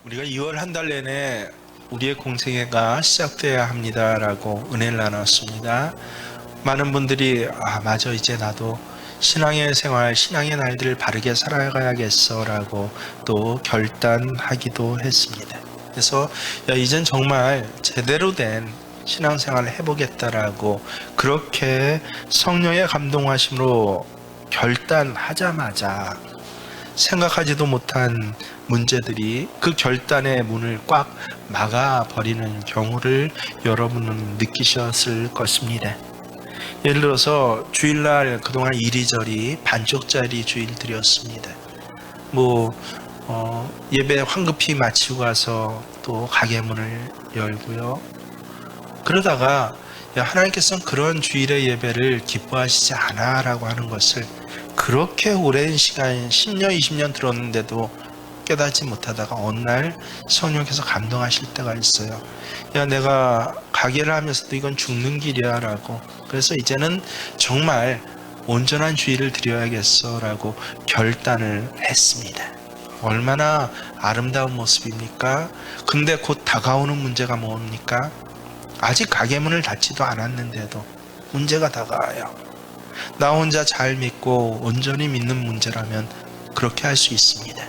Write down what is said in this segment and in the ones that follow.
우리가 2월 한 달 내내 우리의 공생애가 시작돼야 합니다라고 은혜를 나눴습니다. 많은 분들이 맞아, 이제 나도 신앙의 생활, 신앙의 날들을 바르게 살아가야겠어라고 또 결단하기도 했습니다. 그래서 이젠 정말 제대로 된 신앙생활을 해보겠다라고 그렇게 성령의 감동하심으로 결단하자마자 생각하지도 못한 문제들이 그 결단의 문을 꽉 막아버리는 경우를 여러분은 느끼셨을 것입니다. 예를 들어서 주일날 그동안 이리저리 반쪽짜리 주일들이었습니다. 예배 황급히 마치고 가서 또 가게 문을 열고요. 그러다가 하나님께서는 그런 주일의 예배를 기뻐하시지 않아 라고 하는 것을 그렇게 오랜 시간 10년 20년 들었는데도 깨닫지 못하다가 어느 날 성령께서 감동하실 때가 있어요. 내가 가게를 하면서도 이건 죽는 길이야 라고, 그래서 이제는 정말 온전한 주의를 드려야겠어 라고 결단을 했습니다. 얼마나 아름다운 모습입니까? 근데 곧 다가오는 문제가 뭡니까? 아직 가게 문을 닫지도 않았는데도 문제가 다가와요. 나 혼자 잘 믿고 온전히 믿는 문제라면 그렇게 할 수 있습니다.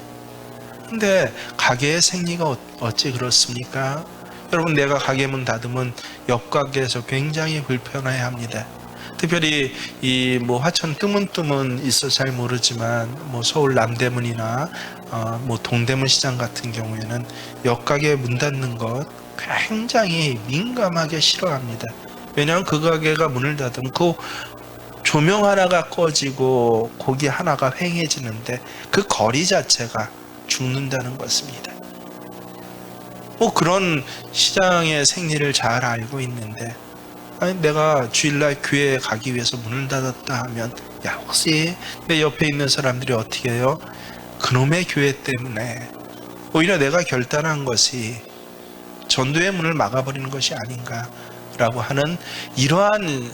근데 가게의 생리가 어찌 그렇습니까? 여러분, 내가 가게 문 닫으면 옆 가게에서 굉장히 불편해 합니다. 특별히 화천 뜨문뜨문 있어 잘 모르지만 서울 남대문이나 동대문 시장 같은 경우에는 옆 가게 문 닫는 것 굉장히 민감하게 싫어합니다. 왜냐하면 그 가게가 문을 닫으면 그 조명 하나가 꺼지고 고기 하나가 휑해지는데 그 거리 자체가 죽는다는 것입니다. 그런 시장의 생리를 잘 알고 있는데, 내가 주일날 교회에 가기 위해서 문을 닫았다 하면 혹시 내 옆에 있는 사람들이 어떻게 해요? 그놈의 교회 때문에 오히려 내가 결단한 것이 전도의 문을 막아버리는 것이 아닌가라고 하는 이러한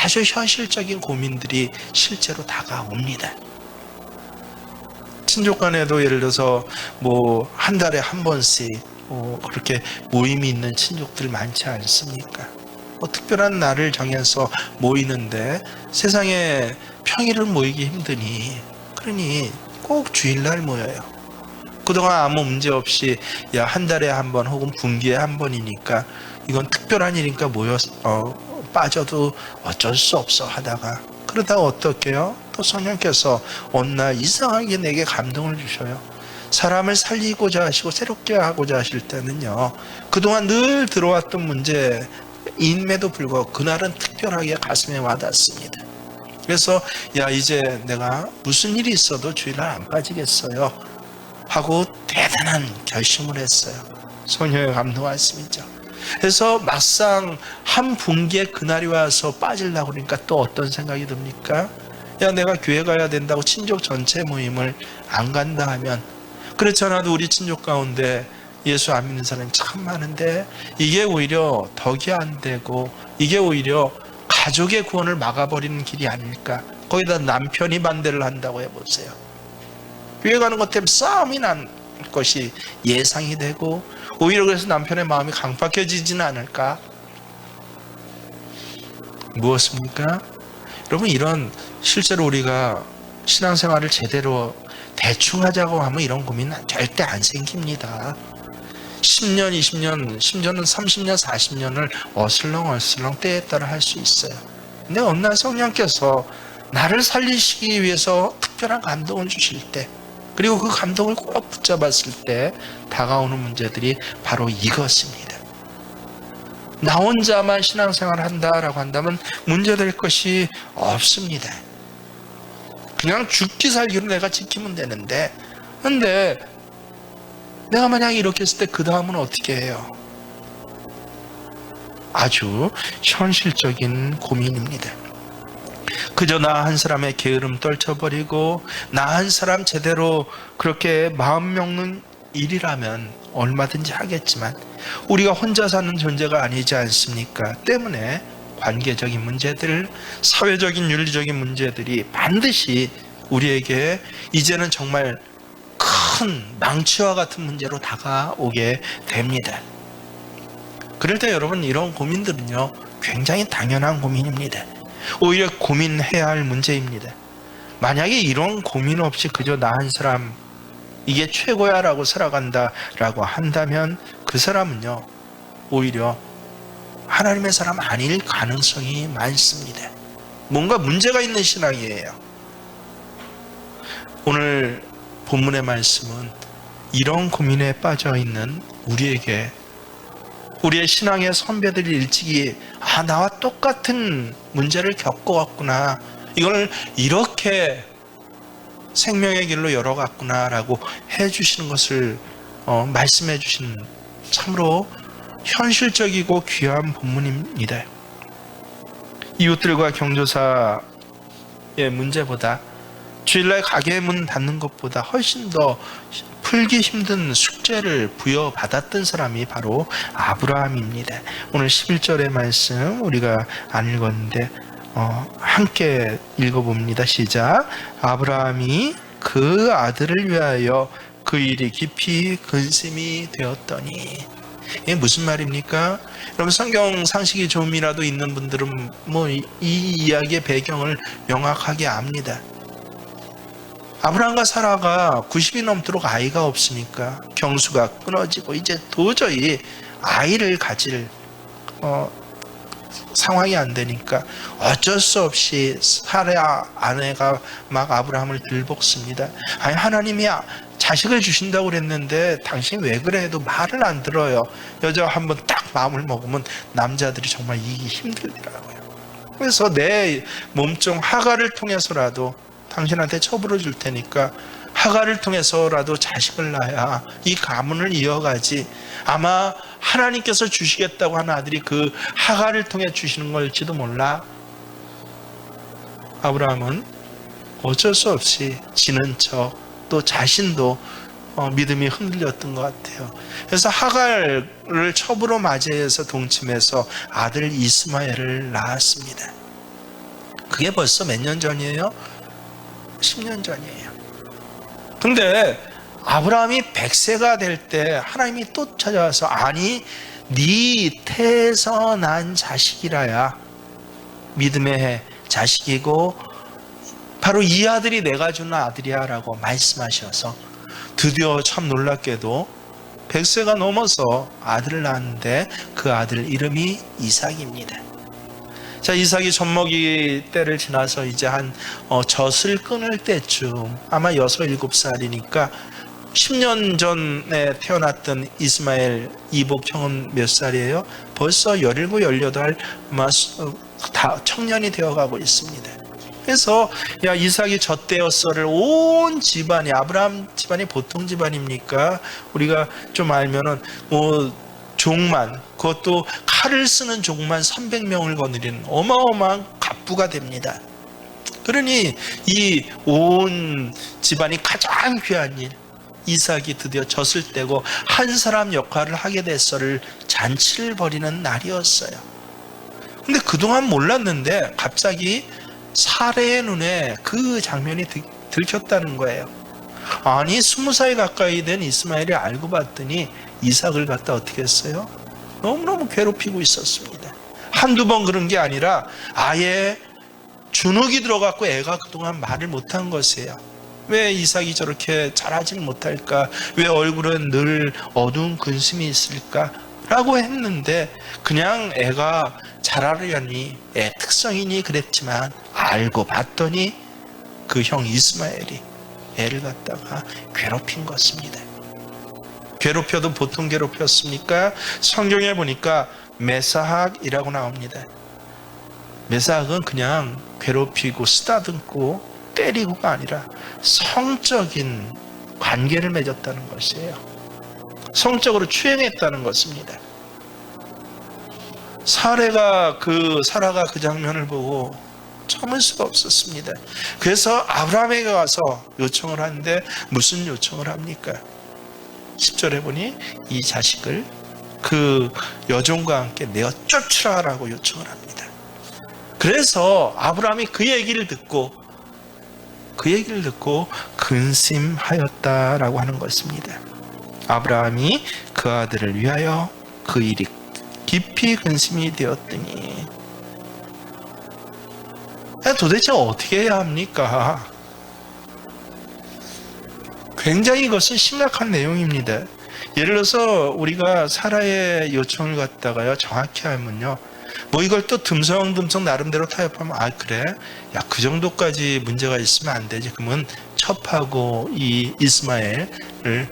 아주 현실적인 고민들이 실제로 다가옵니다. 친족 간에도 예를 들어서 한 달에 한 번씩 그렇게 모임이 있는 친족들 많지 않습니까? 특별한 날을 정해서 모이는데 세상에 평일을 모이기 힘드니 그러니 꼭 주일날 모여요. 그동안 아무 문제 없이 한 달에 한 번 혹은 분기에 한 번이니까 이건 특별한 일이니까 빠져도 어쩔 수 없어 하다가 그러다가 어떻게 해요? 또 성령께서 어느 날 이상하게 내게 감동을 주셔요. 사람을 살리고자 하시고 새롭게 하고자 하실 때는요, 그동안 늘 들어왔던 문제 임에도 불구하고 그날은 특별하게 가슴에 와닿습니다. 그래서 이제 내가 무슨 일이 있어도 주일날 안 빠지겠어요 하고 대단한 결심을 했어요. 성령의 감동하심이죠. 그래서 막상 한 분기에 그날이 와서 빠지려고 그러니까 또 어떤 생각이 듭니까? 내가 교회 가야 된다고 친족 전체 모임을 안 간다 하면, 그렇지 않아도 우리 친족 가운데 예수 안 믿는 사람이 참 많은데 이게 오히려 덕이 안 되고 이게 오히려 가족의 구원을 막아버리는 길이 아닐까. 거기다 남편이 반대를 한다고 해보세요. 교회 가는 것 때문에 싸움이 난 것이 예상이 되고 오히려 그래서 남편의 마음이 강팍해지지는 않을까. 무엇입니까? 여러분, 이런 실제로 우리가 신앙생활을 제대로 대충 하자고 하면 이런 고민은 절대 안 생깁니다. 10년, 20년, 심지어는 30년, 40년을 어슬렁어슬렁 때에 따라 할 수 있어요. 근데 어느 날 성령께서 나를 살리시기 위해서 특별한 감동을 주실 때, 그리고 그 감동을 꼭 붙잡았을 때 다가오는 문제들이 바로 이것입니다. 나 혼자만 신앙생활을 한다라고 한다면 문제될 것이 없습니다. 그냥 죽기 살기로 내가 지키면 되는데, 근데 내가 만약에 이렇게 했을 때 그 다음은 어떻게 해요? 아주 현실적인 고민입니다. 그저 나 한 사람의 게으름 떨쳐버리고 나 한 사람 제대로 그렇게 마음 먹는 일이라면 얼마든지 하겠지만 우리가 혼자 사는 존재가 아니지 않습니까? 때문에 관계적인 문제들, 사회적인 윤리적인 문제들이 반드시 우리에게 이제는 정말 큰 큰 망치와 같은 문제로 다가오게 됩니다. 그럴 때 여러분, 이런 고민들은요, 굉장히 당연한 고민입니다. 오히려 고민해야 할 문제입니다. 만약에 이런 고민 없이 그저 나 한 사람 이게 최고야 라고 살아간다라고 한다면 그 사람은요, 오히려 하나님의 사람 아닐 가능성이 많습니다. 뭔가 문제가 있는 신앙이에요. 오늘 본문의 말씀은 이런 고민에 빠져 있는 우리에게, 우리의 신앙의 선배들이 일찍이 나와 똑같은 문제를 겪어왔구나, 이걸 이렇게 생명의 길로 열어갔구나 라고 해주시는 것을 말씀해 주시는 참으로 현실적이고 귀한 본문입니다. 이웃들과 경조사의 문제보다 주일날 가게 문 닫는 것보다 훨씬 더 풀기 힘든 숙제를 부여받았던 사람이 바로 아브라함입니다. 오늘 11절의 말씀 우리가 안 읽었는데 함께 읽어봅니다. 시작. 아브라함이 그 아들을 위하여 그 일이 깊이 근심이 되었더니. 이게 무슨 말입니까? 여러분, 성경 상식이 좀이라도 있는 분들은 이 이야기의 배경을 명확하게 압니다. 아브라함과 사라가 90이 넘도록 아이가 없으니까 경수가 끊어지고 이제 도저히 아이를 가질 상황이 안 되니까 어쩔 수 없이 사라 아내가 막 아브라함을 들볶습니다. 아니, 하나님이 자식을 주신다고 그랬는데 당신이 왜 그래 해도 말을 안 들어요. 여자 한번 딱 마음을 먹으면 남자들이 정말 이기기 힘들더라고요. 그래서 내 몸종 하갈을 통해서라도 당신한테 처벌을 줄 테니까 하갈을 통해서라도 자식을 낳아야 이 가문을 이어가지. 아마 하나님께서 주시겠다고 하는 아들이 그 하갈을 통해 주시는 걸지도 몰라. 아브라함은 어쩔 수 없이 지는 척, 또 자신도 믿음이 흔들렸던 것 같아요. 그래서 하갈을 첩으로 맞이해서 동침해서 아들 이스마엘을 낳았습니다. 그게 벌써 몇 년 전이에요? 10년 전이에요. 근데 아브라함이 100세가 될 때 하나님이 또 찾아와서 아니, 네 태에서 난 자식이라야 믿음의 자식이고 바로 이 아들이 내가 주는 아들이야 라고 말씀하셔서 드디어 참 놀랍게도 100세가 넘어서 아들을 낳았는데 그 아들 이름이 이삭입니다. 자, 이삭이 젖먹이 때를 지나서 이제 한 젖을 끊을 때쯤 아마 6, 7살이니까 10년 전에 태어났던 이스마엘 이복 형은 몇 살이에요? 벌써 17, 18 아마 다 청년이 되어가고 있습니다. 그래서 야, 이삭이 젖되었어를 온 집안이, 아브라함 집안이 보통 집안입니까? 우리가 좀 알면은 종만, 그것도 칼을 쓰는 종만 300명을 거느리는 어마어마한 갑부가 됩니다. 그러니 이 온 집안이 가장 귀한 일, 이삭이 드디어 젖을 떼고 한 사람 역할을 하게 됐어를 잔치를 벌이는 날이었어요. 근데 그동안 몰랐는데 갑자기 사레의 눈에 그 장면이 들켰다는 거예요. 아니, 20살 가까이 된 이스마엘이 알고 봤더니 이삭을 갖다 어떻게 했어요? 너무너무 괴롭히고 있었습니다. 한두 번 그런 게 아니라 아예 주눅이 들어갔고 애가 그동안 말을 못한 것이에요. 왜 이삭이 저렇게 잘하지 못할까? 왜 얼굴은 늘 어두운 근심이 있을까? 라고 했는데 그냥 애가 잘하려니 애 특성이니 그랬지만 알고 봤더니 그 형 이스마엘이 애를 갖다가 괴롭힌 것입니다. 괴롭혀도 보통 괴롭혔습니까? 성경에 보니까 메사학이라고 나옵니다. 메사학은 그냥 괴롭히고 쓰다듬고 때리고가 아니라 성적인 관계를 맺었다는 것이에요. 성적으로 추행했다는 것입니다. 사라가 그 장면을 보고 참을 수가 없었습니다. 그래서 아브라함에게 와서 요청을 하는데 무슨 요청을 합니까? 10절에 보니 이 자식을 그 여종과 함께 내어 쫓으라라고 요청을 합니다. 그래서 아브라함이 그 얘기를 듣고 그 근심하였다라고 하는 것입니다. 아브라함이 그 아들을 위하여 그 일이 깊이 근심이 되었더니, 도대체 어떻게 해야 합니까? 굉장히 이것은 심각한 내용입니다. 예를 들어서 우리가 사라의 요청을 갖다가요 정확히 하면요, 뭐 이걸 또 듬성듬성 나름대로 타협하면, 아 그래? 야, 그 정도까지 문제가 있으면 안 되지. 그러면 첩하고 이 이스마엘을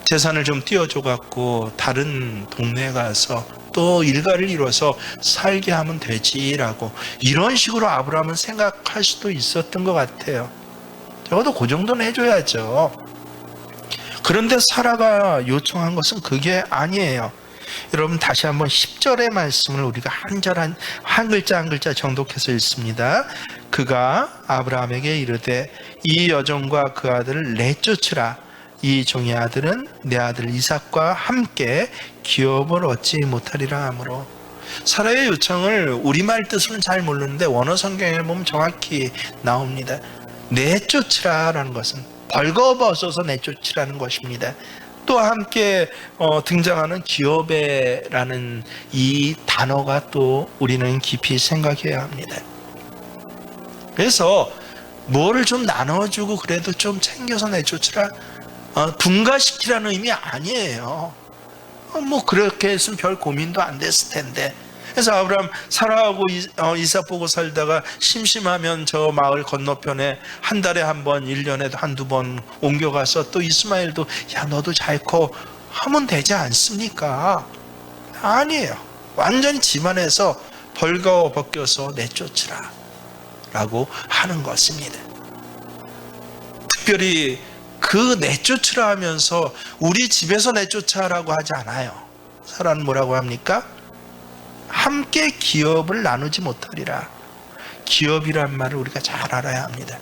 재산을 좀 띄워줘 갖고 다른 동네에 가서 또 일가를 이뤄서 살게 하면 되지라고, 이런 식으로 아브라함은 생각할 수도 있었던 것 같아요. 적어도 그 정도는 해줘야죠. 그런데 사라가 요청한 것은 그게 아니에요. 여러분 다시 한번 10절의 말씀을 우리가 한 글자 한 글자 정독해서 읽습니다. 그가 아브라함에게 이르되 이 여종과 그 아들을 내쫓으라. 이 종의 아들은 내 아들 이삭과 함께 기업을 얻지 못하리라 하므로. 사라의 요청을 우리말 뜻은 잘 모르는데 원어 성경에 보면 정확히 나옵니다. 내쫓으라라는 것은 벌거벗어서 내쫓으라는 것입니다. 또 함께 등장하는 기업에라는 이 단어가 또 우리는 깊이 생각해야 합니다. 그래서 뭐를 좀 나눠주고 그래도 좀 챙겨서 내쫓으라, 분가시키라는 의미 아니에요. 뭐 그렇게 했으면 별 고민도 안 됐을 텐데. 그래서 아브라함 사라하고 이삭 보고 살다가 심심하면 저 마을 건너편에 한 달에 한 번, 1년에 한두 번 옮겨가서 또 이스마엘도 야 너도 잘 커 하면 되지 않습니까? 아니에요. 완전히 집안에서 벌거벗겨서 내쫓으라 라고 하는 것입니다. 특별히 그 내쫓으라 하면서 우리 집에서 내쫓아라고 하지 않아요. 사라는 뭐라고 합니까? 함께 기업을 나누지 못하리라. 기업이란 말을 우리가 잘 알아야 합니다.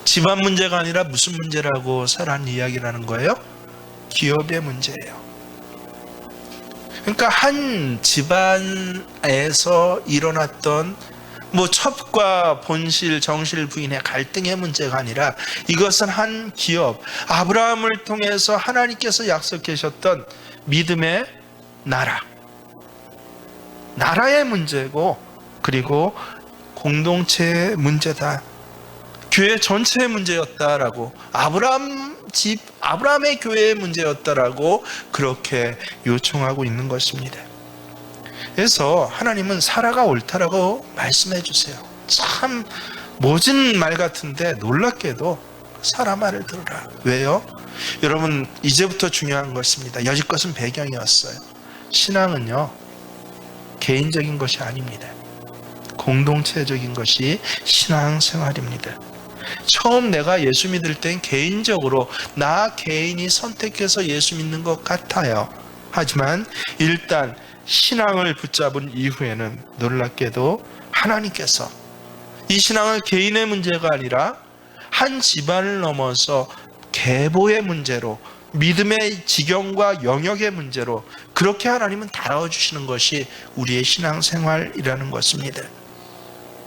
집안 문제가 아니라 무슨 문제라고 사라는 이야기라는 거예요? 기업의 문제예요. 그러니까 한 집안에서 일어났던 뭐 첩과 본실, 정실 부인의 갈등의 문제가 아니라 이것은 한 기업, 아브라함을 통해서 하나님께서 약속하셨던 믿음의 나라의 문제고, 그리고 공동체의 문제다. 교회 전체의 문제였다라고, 아브라함의 교회의 문제였다라고 그렇게 요청하고 있는 것입니다. 그래서 하나님은 사라가 옳다라고 말씀해 주세요. 참 모진 말 같은데 놀랍게도 사라 말을 들으라. 왜요? 여러분 이제부터 중요한 것입니다. 여지껏은 배경이었어요. 신앙은요 개인적인 것이 아닙니다. 공동체적인 것이 신앙생활입니다. 처음 내가 예수 믿을 땐 개인적으로 나 개인이 선택해서 예수 믿는 것 같아요. 하지만 일단 신앙을 붙잡은 이후에는 놀랍게도 하나님께서 이 신앙을 개인의 문제가 아니라 한 집안을 넘어서 계보의 문제로, 믿음의 지경과 영역의 문제로 그렇게 하나님은 다뤄주시는 것이 우리의 신앙생활이라는 것입니다.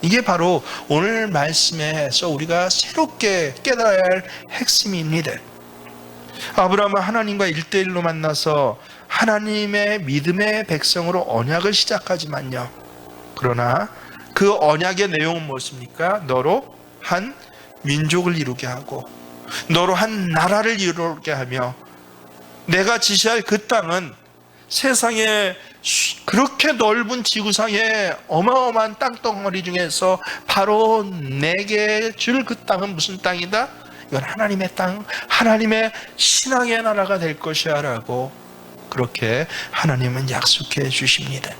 이게 바로 오늘 말씀에서 우리가 새롭게 깨달아야 할 핵심입니다. 아브라함은 하나님과 1대1로 만나서 하나님의 믿음의 백성으로 언약을 시작하지만요, 그러나 그 언약의 내용은 무엇입니까? 너로 한 민족을 이루게 하고 너로 한 나라를 이루게 하며 내가 지시할 그 땅은 세상에 그렇게 넓은 지구상의 어마어마한 땅덩어리 중에서 바로 내게 줄 그 땅은 무슨 땅이다? 이건 하나님의 땅, 하나님의 신앙의 나라가 될 것이야 라고 그렇게 하나님은 약속해 주십니다.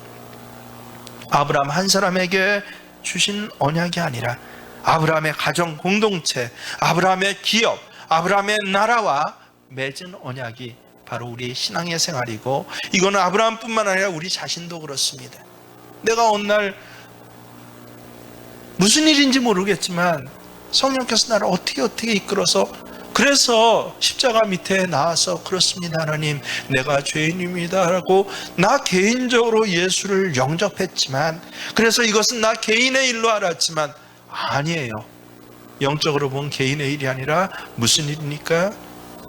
아브라함 한 사람에게 주신 언약이 아니라 아브라함의 가정 공동체, 아브라함의 기업, 아브라함의 나라와 맺은 언약이 바로 우리의 신앙의 생활이고, 이거는 아브라함뿐만 아니라 우리 자신도 그렇습니다. 내가 어느 날 무슨 일인지 모르겠지만 성령께서 나를 어떻게 이끌어서, 그래서 십자가 밑에 나와서 그렇습니다 하나님 내가 죄인입니다 라고 나 개인적으로 예수를 영접했지만, 그래서 이것은 나 개인의 일로 알았지만 아니에요. 영적으로 보면 개인의 일이 아니라 무슨 일입니까?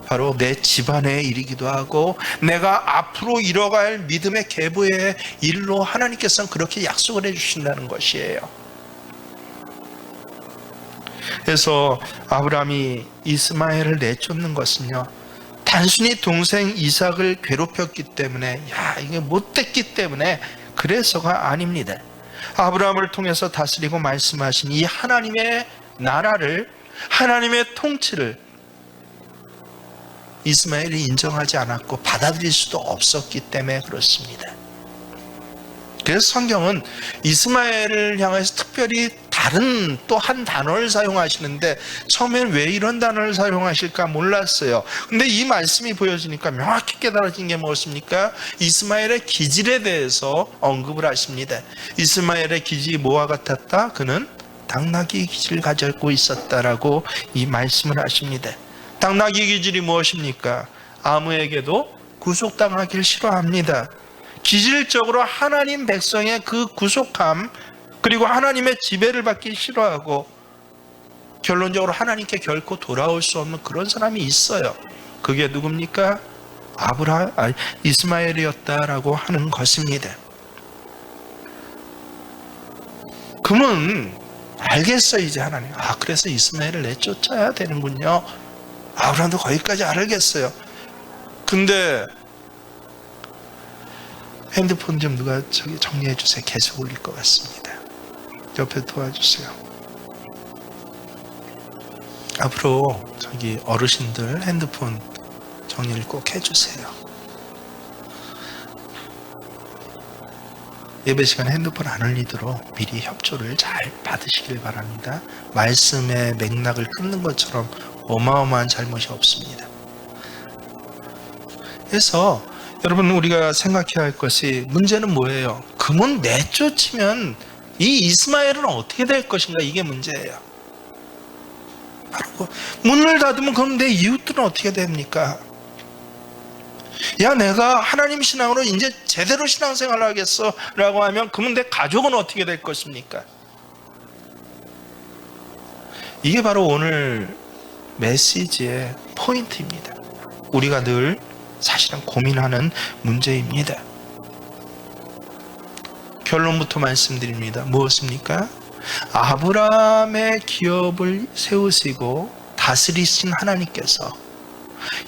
바로 내 집안의 일이기도 하고 내가 앞으로 이뤄갈 믿음의 계보의 일로 하나님께서는 그렇게 약속을 해주신다는 것이에요. 그래서 아브라함이 이스마엘을 내쫓는 것은요, 단순히 동생 이삭을 괴롭혔기 때문에, 이게 못됐기 때문에 그래서가 아닙니다. 아브라함을 통해서 다스리고 말씀하신 이 하나님의 나라를, 하나님의 통치를 이스마엘이 인정하지 않았고 받아들일 수도 없었기 때문에 그렇습니다. 그래서 성경은 이스마엘을 향해서 특별히 다른 또 한 단어를 사용하시는데 처음엔 왜 이런 단어를 사용하실까 몰랐어요. 근데 이 말씀이 보여지니까 명확히 깨달아진 게 무엇입니까? 이스마엘의 기질에 대해서 언급을 하십니다. 이스마엘의 기질이 뭐와 같았다? 그는 당나귀 기질을 가지고 있었다라고 이 말씀을 하십니다. 당나귀 기질이 무엇입니까? 아무에게도 구속당하기를 싫어합니다. 기질적으로 하나님 백성의 그 구속함, 그리고 하나님의 지배를 받기 싫어하고 결론적으로 하나님께 결코 돌아올 수 없는 그런 사람이 있어요. 그게 누굽니까? 이스마엘이었다라고 하는 것입니다. 그러면 알겠어요, 이제 하나님. 그래서 이스마엘을 내쫓아야 되는군요. 아브라함도 거기까지 알겠어요. 근데 핸드폰 좀 누가 정리해 주세요. 계속 울릴 것 같습니다. 옆에 도와주세요. 앞으로 어르신들 핸드폰 정리를 꼭 해주세요. 예배 시간에 핸드폰 안 울리도록 미리 협조를 잘 받으시길 바랍니다. 말씀의 맥락을 끊는 것처럼 어마어마한 잘못이 없습니다. 그래서 여러분, 우리가 생각해야 할 것이, 문제는 뭐예요? 그분 내쫓으면 이 이스마엘은 어떻게 될 것인가, 이게 문제예요. 바로 문을 닫으면 그럼 내 이웃들은 어떻게 됩니까? 내가 하나님 신앙으로 이제 제대로 신앙생활을 하겠어 라고 하면 그러면 내 가족은 어떻게 될 것입니까? 이게 바로 오늘 메시지의 포인트입니다. 우리가 늘 사실은 고민하는 문제입니다. 결론부터 말씀드립니다. 무엇입니까? 아브라함의 기업을 세우시고 다스리신 하나님께서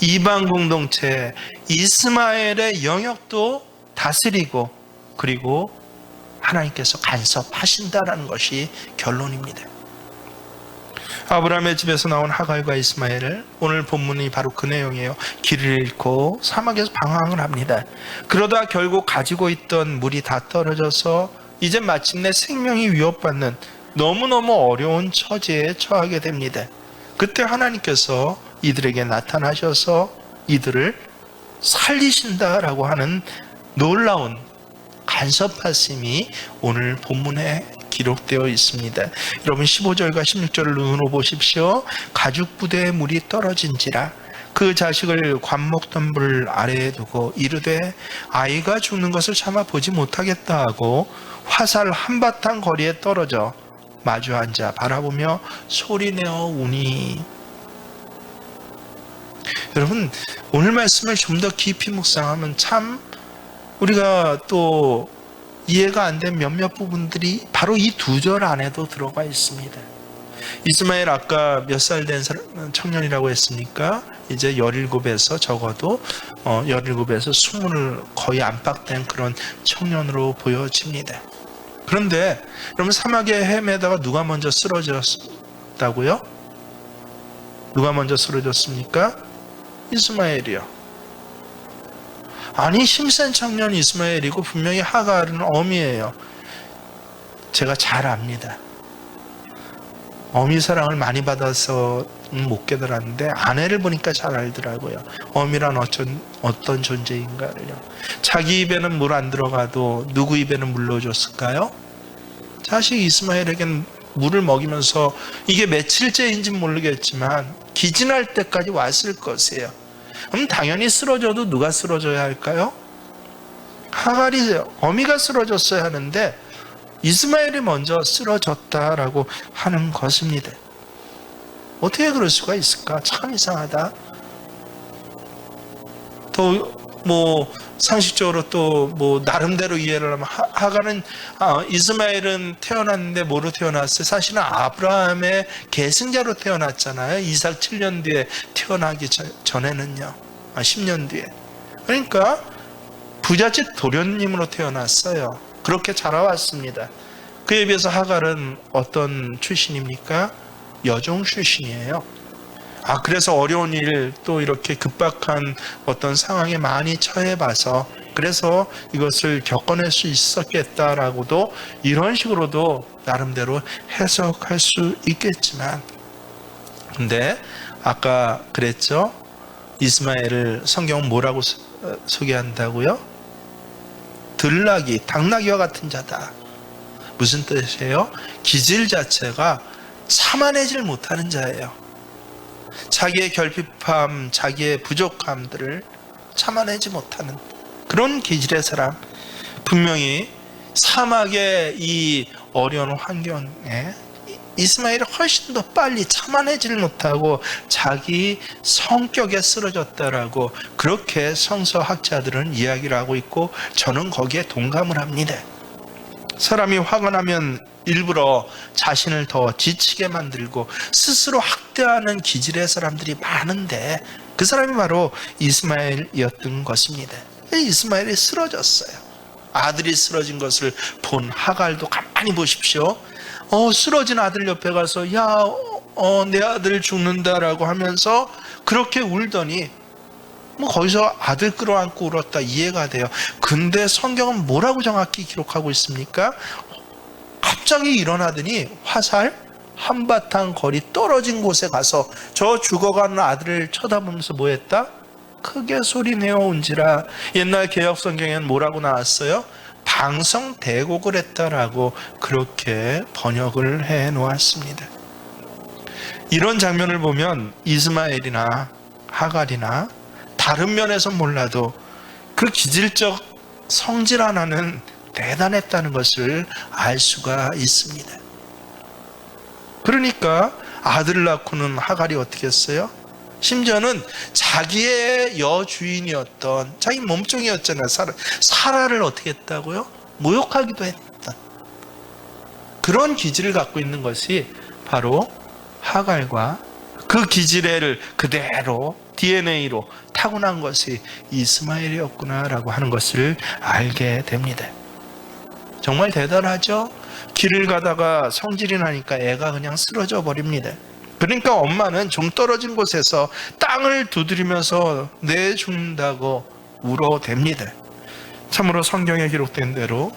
이방 공동체 이스마엘의 영역도 다스리고, 그리고 하나님께서 간섭하신다라는 것이 결론입니다. 아브라함의 집에서 나온 하갈과 이스마엘을, 오늘 본문이 바로 그 내용이에요. 길을 잃고 사막에서 방황을 합니다. 그러다 결국 가지고 있던 물이 다 떨어져서 이제 마침내 생명이 위협받는 너무너무 어려운 처지에 처하게 됩니다. 그때 하나님께서 이들에게 나타나셔서 이들을 살리신다라고 하는 놀라운 간섭하심이 오늘 본문에 기록되어 있습니다. 여러분 15절과 16절을 눈으로 보십시오. 가죽 부대에 물이 떨어진지라 그 자식을 관목덤불 아래에 두고 이르되 아이가 죽는 것을 참아 보지 못하겠다 하고 화살 한바탕 거리에 떨어져 마주 앉아 바라보며 소리내어 우니. 여러분, 오늘 말씀을 좀 더 깊이 묵상하면 참 우리가 또 이해가 안 된 몇몇 부분들이 바로 이 두 절 안에도 들어가 있습니다. 이스마엘 아까 몇 살 된 청년이라고 했습니까? 이제 17에서 적어도 17에서 20을 거의 안팎된 그런 청년으로 보여집니다. 그런데 여러분, 사막에 헤매다가 누가 먼저 쓰러졌다고요? 누가 먼저 쓰러졌습니까? 이스마엘이요. 아니, 힘센 청년 이스마엘이고 분명히 하갈은 어미예요. 제가 잘 압니다. 어미 사랑을 많이 받아서 못 깨달았는데 아내를 보니까 잘 알더라고요. 어미란 어떤 존재인가를요. 자기 입에는 물 안 들어가도 누구 입에는 물 넣어줬을까요? 자식 이스마엘에겐 물을 먹이면서 이게 며칠째인지는 모르겠지만 기진할 때까지 왔을 것이에요. 그럼 당연히 쓰러져도 누가 쓰러져야 할까요? 하갈이, 어미가 쓰러졌어야 하는데 이스마엘이 먼저 쓰러졌다라고 하는 것입니다. 어떻게 그럴 수가 있을까? 참 이상하다. 또 상식적으로 또 나름대로 이해를 하면 하가는 이스마엘은 태어났는데 뭐로 태어났어요? 사실은 아브라함의 계승자로 태어났잖아요. 이삭 7년 뒤에 태어나기 전에는요. 10년 뒤에. 그러니까 부잣집 도련님으로 태어났어요. 그렇게 자라왔습니다. 그에 비해서 하갈은 어떤 출신입니까? 여종 출신이에요. 그래서 어려운 일, 또 이렇게 급박한 어떤 상황에 많이 처해봐서 그래서 이것을 겪어낼 수 있었겠다라고도 이런 식으로도 나름대로 해석할 수 있겠지만, 근데 아까 그랬죠? 이스마엘을 성경은 뭐라고 소개한다고요? 들나귀, 당나귀와 같은 자다. 무슨 뜻이에요? 기질 자체가 참아내질 못하는 자예요. 자기의 결핍함, 자기의 부족함들을 참아내지 못하는 그런 기질의 사람. 분명히 사막의 이 어려운 환경에 이스마엘이 훨씬 더 빨리 참아내지를 못하고 자기 성격에 쓰러졌다라고 그렇게 성서학자들은 이야기를 하고 있고, 저는 거기에 동감을 합니다. 사람이 화가 나면 일부러 자신을 더 지치게 만들고 스스로 학대하는 기질의 사람들이 많은데, 그 사람이 바로 이스마엘이었던 것입니다. 이스마엘이 쓰러졌어요. 아들이 쓰러진 것을 본 하갈도 가만히 보십시오. 쓰러진 아들 옆에 가서 내 아들 죽는다라고 하면서 그렇게 울더니 거기서 아들 끌어안고 울었다, 이해가 돼요. 근데 성경은 뭐라고 정확히 기록하고 있습니까? 갑자기 일어나더니 화살 한바탕 거리 떨어진 곳에 가서 저 죽어가는 아들을 쳐다보면서 뭐 했다? 크게 소리내어 운지라. 옛날 개역 성경에는 뭐라고 나왔어요? 방성대곡을 했다라고 그렇게 번역을 해 놓았습니다. 이런 장면을 보면 이스마엘이나 하갈이나 다른 면에서 몰라도 그 기질적 성질 하나는 대단했다는 것을 알 수가 있습니다. 그러니까 아들을 낳고는 하갈이 어떻게 했어요? 심지어는 자기의 여주인이었던, 자기 몸종이었잖아요. 사라를 어떻게 했다고요? 모욕하기도 했던 그런 기질을 갖고 있는 것이 바로 하갈과 그 기질을 그대로 DNA로 타고난 것이 이스마엘이었구나라고 하는 것을 알게 됩니다. 정말 대단하죠? 길을 가다가 성질이 나니까 애가 그냥 쓰러져 버립니다. 그러니까 엄마는 좀 떨어진 곳에서 땅을 두드리면서 내 죽는다고 울어댑니다. 참으로 성경에 기록된 대로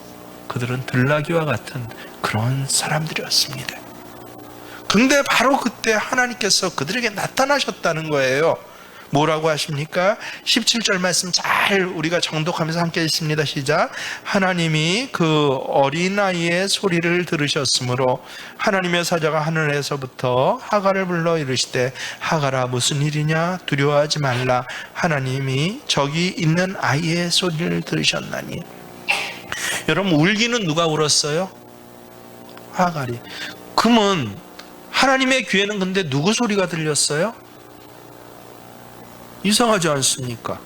그들은 들나귀와 같은 그런 사람들이었습니다. 근데 바로 그때 하나님께서 그들에게 나타나셨다는 거예요. 뭐라고 하십니까? 17절 말씀 잘 우리가 정독하면서 함께 읽습니다. 시작. 하나님이 그 어린아이의 소리를 들으셨으므로 하나님의 사자가 하늘에서부터 하갈을 불러 이르시되 하갈아 무슨 일이냐 두려워하지 말라 하나님이 저기 있는 아이의 소리를 들으셨나니. 여러분, 울기는 누가 울었어요? 하갈이. 그러면 하나님의 귀에는 근데 누구 소리가 들렸어요? 이상하지 않습니까?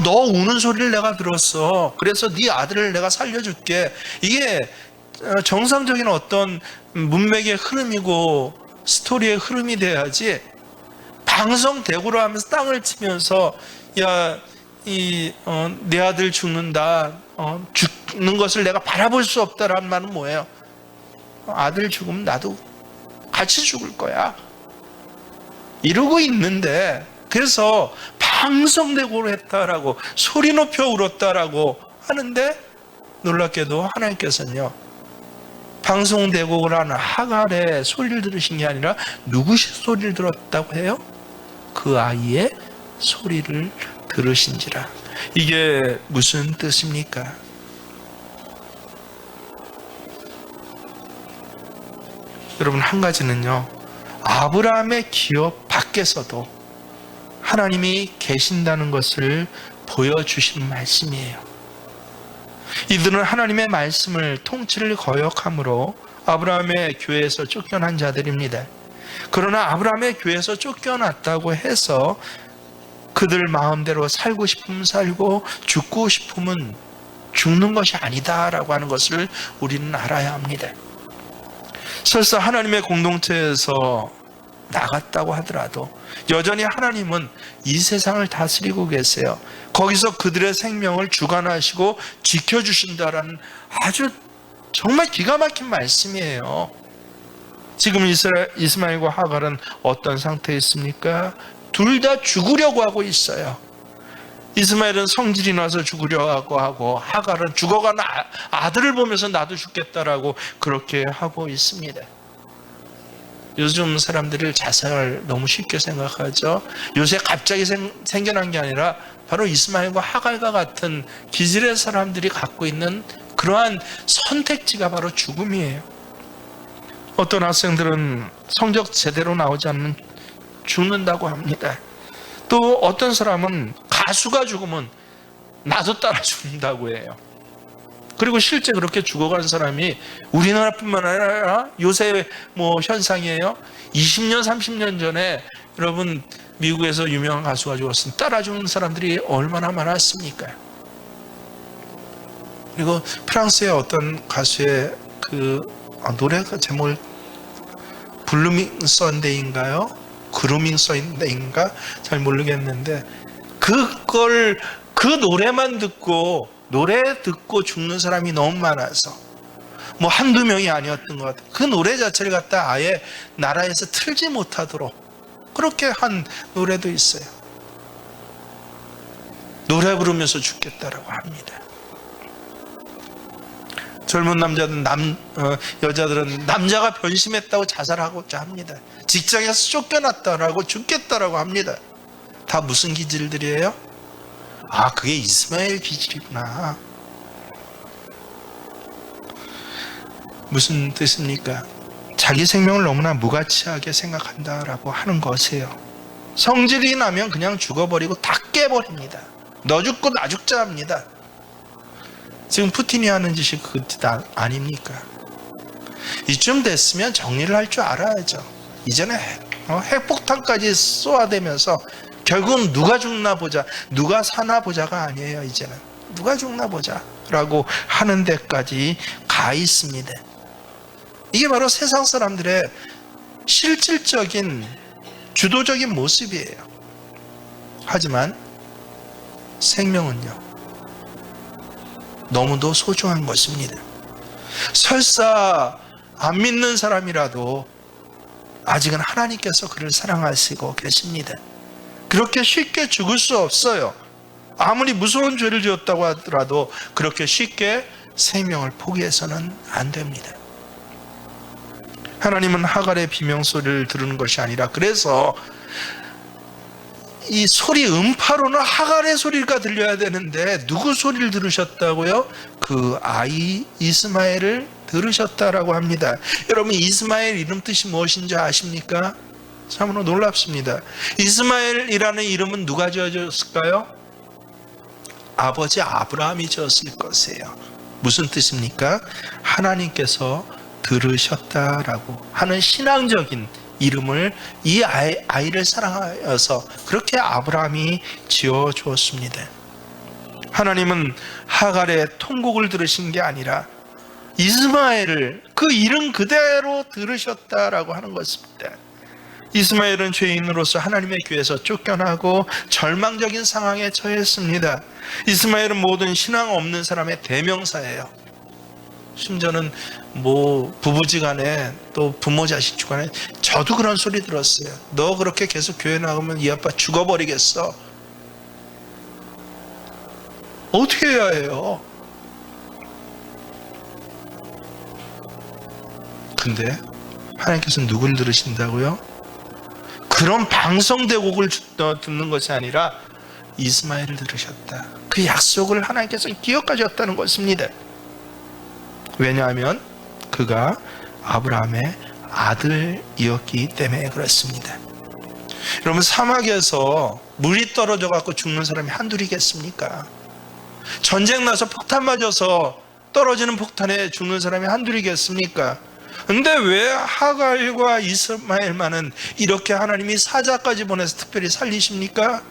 너 우는 소리를 내가 들었어. 그래서 네 아들을 내가 살려줄게. 이게 정상적인 어떤 문맥의 흐름이고 스토리의 흐름이 돼야지, 방성대구로 하면서 땅을 치면서 내 아들 죽는다, 죽는 것을 내가 바라볼 수 없다라는 말은 뭐예요? 아들 죽으면 나도 같이 죽을 거야, 이러고 있는데, 그래서 방성대고로 했다라고 소리 높여 울었다라고 하는데, 놀랍게도 하나님께서는요 방성대고를 하는 하갈의 소리를 들으신 게 아니라 누구의 소리를 들었다고 해요? 그 아이의 소리를 들으신지라. 이게 무슨 뜻입니까? 여러분, 한 가지는요, 아브라함의 기업 밖에서도 하나님이 계신다는 것을 보여주신 말씀이에요. 이들은 하나님의 말씀을 통치를 거역함으로 아브라함의 교회에서 쫓겨난 자들입니다. 그러나 아브라함의 교회에서 쫓겨났다고 해서 그들 마음대로 살고 싶으면 살고 죽고 싶으면 죽는 것이 아니다라고 하는 것을 우리는 알아야 합니다. 설사 하나님의 공동체에서 나갔다고 하더라도 여전히 하나님은 이 세상을 다스리고 계세요. 거기서 그들의 생명을 주관하시고 지켜주신다라는 아주 정말 기가 막힌 말씀이에요. 지금 이스마엘과 하갈은 어떤 상태에 있습니까? 둘 다 죽으려고 하고 있어요. 이스마엘은 성질이 나서 죽으려고 하고 하갈은 죽어가는 아들을 보면서 나도 죽겠다라고 그렇게 하고 있습니다. 요즘 사람들이 자살을 너무 쉽게 생각하죠. 요새 갑자기 생겨난 게 아니라 바로 이스마엘과 하갈과 같은 기질의 사람들이 갖고 있는 그러한 선택지가 바로 죽음이에요. 어떤 학생들은 성적 제대로 나오지 않으면 죽는다고 합니다. 또 어떤 사람은 가수가 죽으면 나도 따라 죽는다고 해요. 그리고 실제 그렇게 죽어간 사람이 우리나라뿐만 아니라 요새 현상이에요. 20년, 30년 전에 여러분 미국에서 유명한 가수가 죽었으면 따라 죽는 사람들이 얼마나 많았습니까? 그리고 프랑스의 어떤 가수의 노래가 제목을 블루밍 선데이인가요? 그루밍 선데이인가? 잘 모르겠는데 그 노래만 듣고 죽는 사람이 너무 많아서 한두 명이 아니었던 것 같아요. 그 노래 자체를 갖다 아예 나라에서 틀지 못하도록 그렇게 한 노래도 있어요. 노래 부르면서 죽겠다라고 합니다. 젊은 여자들은 남자가 변심했다고 자살하고자 합니다. 직장에서 쫓겨났다라고 죽겠다라고 합니다. 다 무슨 기질들이에요? 그게 이스마엘 기질이구나. 무슨 뜻입니까? 자기 생명을 너무나 무가치하게 생각한다라고 하는 것이에요. 성질이 나면 그냥 죽어버리고 다 깨버립니다. 너 죽고 나 죽자 합니다. 지금 푸틴이 하는 짓이 그 뜻 아닙니까? 이쯤 됐으면 정리를 할 줄 알아야죠. 이전에 핵폭탄까지 쏘아대면서 결국은 누가 죽나 보자, 누가 사나 보자가 아니에요. 이제는 누가 죽나 보자라고 하는 데까지 가 있습니다. 이게 바로 세상 사람들의 실질적인 주도적인 모습이에요. 하지만 생명은요, 너무도 소중한 것입니다. 설사 안 믿는 사람이라도 아직은 하나님께서 그를 사랑하시고 계십니다. 그렇게 쉽게 죽을 수 없어요. 아무리 무서운 죄를 지었다고 하더라도 그렇게 쉽게 생명을 포기해서는 안 됩니다. 하나님은 하갈의 비명소리를 들은 것이 아니라, 그래서 이 소리 음파로는 하갈의 소리가 들려야 되는데 누구 소리를 들으셨다고요? 그 아이 이스마엘을 들으셨다라고 합니다. 여러분, 이스마엘 이름 뜻이 무엇인지 아십니까? 참으로 놀랍습니다. 이스마엘이라는 이름은 누가 지어줬을까요? 아버지 아브라함이 지었을 것이에요. 무슨 뜻입니까? 하나님께서 들으셨다라고 하는 신앙적인 이름을 이 아이를 사랑하여서 그렇게 아브라함이 지어주었습니다. 하나님은 하갈의 통곡을 들으신 게 아니라 이스마엘을 그 이름 그대로 들으셨다라고 하는 것입니다. 이스마엘은 죄인으로서 하나님의 교회에서 쫓겨나고 절망적인 상황에 처했습니다. 이스마엘은 모든 신앙 없는 사람의 대명사예요. 심지어는 부부지간에 또 부모 자식지간에 저도 그런 소리 들었어요. 너 그렇게 계속 교회 나가면 이 아빠 죽어버리겠어. 어떻게 해야 해요? 근데 하나님께서는 누굴 들으신다고요? 그런 방송대곡을 듣는 것이 아니라 이스마엘을 들으셨다. 그 약속을 하나님께서 기억하셨다는 것입니다. 왜냐하면 그가 아브라함의 아들이었기 때문에 그렇습니다. 여러분, 사막에서 물이 떨어져 갖고 죽는 사람이 한둘이겠습니까? 전쟁 나서 폭탄 맞아서 떨어지는 폭탄에 죽는 사람이 한둘이겠습니까? 근데 왜 하갈과 이스마엘만은 이렇게 하나님이 사자까지 보내서 특별히 살리십니까?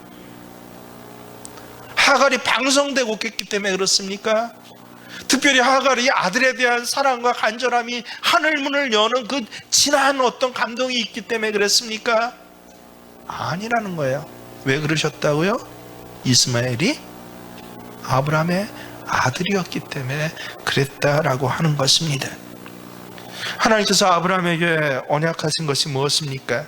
하갈이 방성되고 있기 때문에 그렇습니까? 특별히 하갈이 아들에 대한 사랑과 간절함이 하늘문을 여는 그 진한 어떤 감동이 있기 때문에 그랬습니까? 아니라는 거예요. 왜 그러셨다고요? 이스마엘이 아브라함의 아들이었기 때문에 그랬다라고 하는 것입니다. 하나님께서 아브라함에게 언약하신 것이 무엇입니까?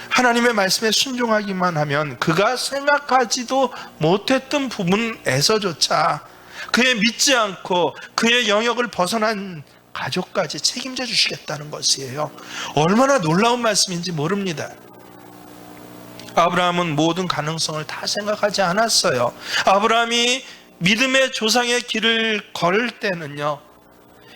하나님의 말씀에 순종하기만 하면 그가 생각하지도 못했던 부분에서조차 그의 믿지 않고 그의 영역을 벗어난 가족까지 책임져 주시겠다는 것이에요. 얼마나 놀라운 말씀인지 모릅니다. 아브라함은 모든 가능성을 다 생각하지 않았어요. 아브라함이 믿음의 조상의 길을 걸을 때는요,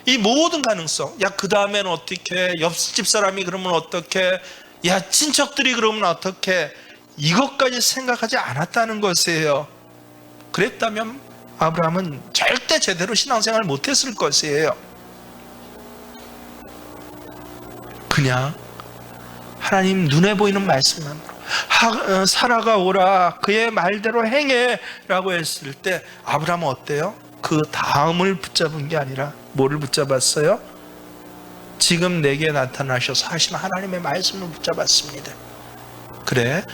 이 모든 가능성, 야, 그 다음에는 어떻게, 옆집 사람이 그러면 어떻게, 야, 친척들이 그러면 어떻게, 이것까지 생각하지 않았다는 것이에요. 그랬다면 아브라함은 절대 제대로 신앙생활을 못했을 것이에요. 그냥 하나님 눈에 보이는 말씀만, 사라가 오라, 그의 말대로 행해 라고 했을 때 아브라함은 어때요? 그 다음을 붙잡은 게 아니라 뭐를 붙잡았어요? 지금 내게 나타나셔서 하신 하나님의 말씀을 붙잡았습니다. 그래,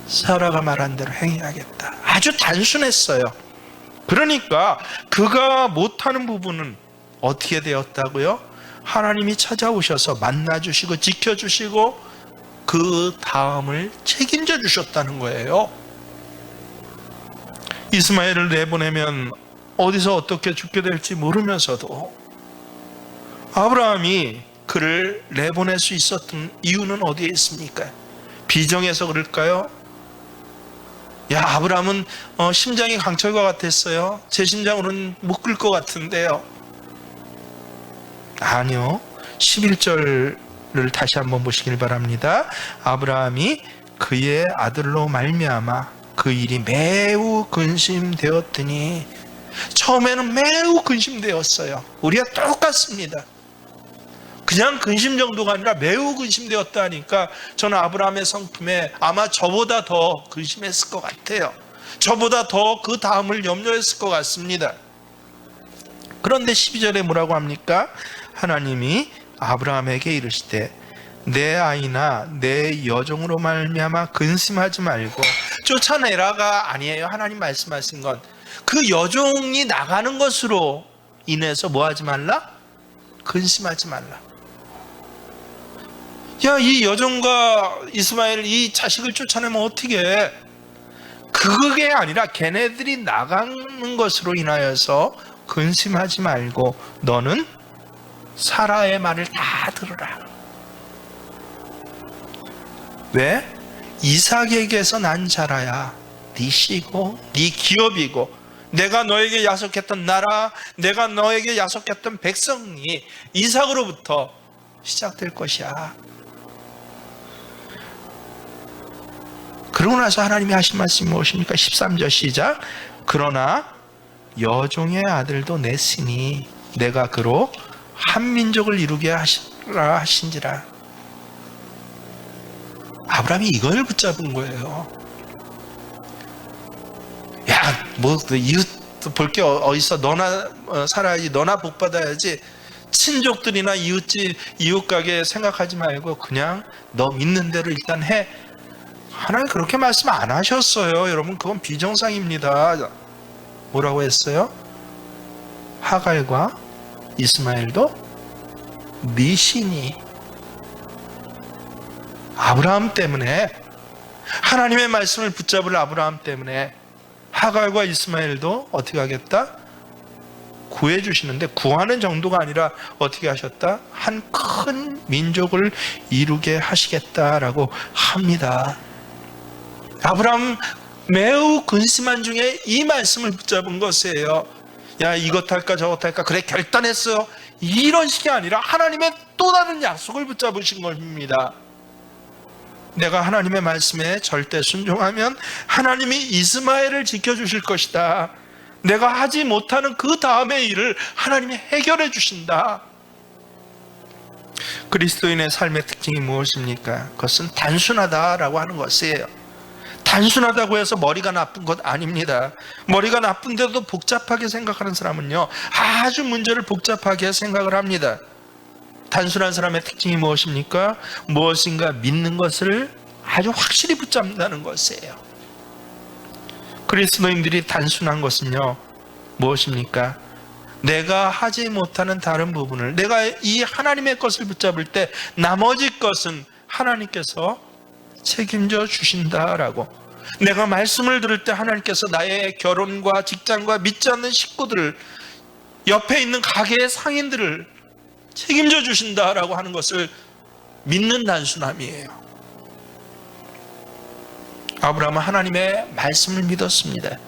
사라가 말한 대로 행해야겠다. 아주 단순했어요. 그러니까 그가 못하는 부분은 어떻게 되었다고요? 하나님이 찾아오셔서 만나주시고 지켜주시고 그 다음을 책임져 주셨다는 거예요. 이스마엘을 내보내면 어디서 어떻게 죽게 될지 모르면서도 아브라함이 그를 내보낼 수 있었던 이유는 어디에 있습니까? 비정해서 그럴까요? 야, 아브라함은 심장이 강철과 같았어요. 제 심장으로는 못 끌 것 같은데요. 아니요. 11절을 다시 한번 보시길 바랍니다. 아브라함이 그의 아들로 말미암아 그 일이 매우 근심되었더니, 처음에는 매우 근심되었어요. 우리가 똑같습니다. 그냥 근심 정도가 아니라 매우 근심되었다 하니까 저는 아브라함의 성품에 아마 저보다 더 근심했을 것 같아요. 저보다 더 그 다음을 염려했을 것 같습니다. 그런데 12절에 뭐라고 합니까? 하나님이 아브라함에게 이르시되 내 아이나 내 여종으로 말미암아 근심하지 말고, 쫓아내라가 아니에요. 하나님 말씀하신 건 그 여종이 나가는 것으로 인해서 뭐 하지 말라? 근심하지 말라. 야, 이 여종과 이스마엘 이 자식을 쫓아내면 어떻게 해? 그게 아니라 걔네들이 나가는 것으로 인하여서 근심하지 말고 너는 사라의 말을 다 들으라. 왜? 이삭에게서 난 자라야 네 씨고 네 기업이고 내가 너에게 약속했던 나라, 내가 너에게 약속했던 백성이 이삭으로부터 시작될 것이야. 그러고 나서 하나님이 하신 말씀이 무엇입니까? 13절 시작. 그러나 여종의 아들도 냈으니 내가 그로 한 민족을 이루게 하시라 하신지라. 아브라함이 이걸 붙잡은 거예요. 야, 뭐 이웃 볼 게 어딨어? 너나 살아야지, 너나 복 받아야지. 친족들이나 이웃 가게 생각하지 말고 그냥 너 믿는 대로 일단 해. 하나님 그렇게 말씀 안 하셨어요. 여러분, 그건 비정상입니다. 뭐라고 했어요? 하갈과 이스마엘도 네 신이, 아브라함 때문에, 하나님의 말씀을 붙잡을 아브라함 때문에 하갈과 이스마엘도 어떻게 하겠다? 구해주시는데, 구하는 정도가 아니라 어떻게 하셨다? 한 큰 민족을 이루게 하시겠다라고 합니다. 아브라함 매우 근심한 중에 이 말씀을 붙잡은 것이에요. 야, 이것 할까 저것 할까, 그래 결단했어요. 이런 식이 아니라 하나님의 또 다른 약속을 붙잡으신 겁니다. 내가 하나님의 말씀에 절대 순종하면 하나님이 이스마엘을 지켜주실 것이다. 내가 하지 못하는 그 다음의 일을 하나님이 해결해 주신다. 그리스도인의 삶의 특징이 무엇입니까? 그것은 단순하다라고 하는 것이에요. 단순하다고 해서 머리가 나쁜 것 아닙니다. 머리가 나쁜데도 복잡하게 생각하는 사람은요, 아주 문제를 복잡하게 생각을 합니다. 단순한 사람의 특징이 무엇입니까? 무엇인가 믿는 것을 아주 확실히 붙잡는다는 것이에요. 그리스도인들이 단순한 것은요, 무엇입니까? 내가 하지 못하는 다른 부분을, 내가 이 하나님의 것을 붙잡을 때 나머지 것은 하나님께서 책임져 주신다라고. 내가 말씀을 들을 때 하나님께서 나의 결혼과 직장과 믿지 않는 식구들을, 옆에 있는 가게의 상인들을 책임져 주신다라고 하는 것을 믿는 단순함이에요. 아브라함은 하나님의 말씀을 믿었습니다.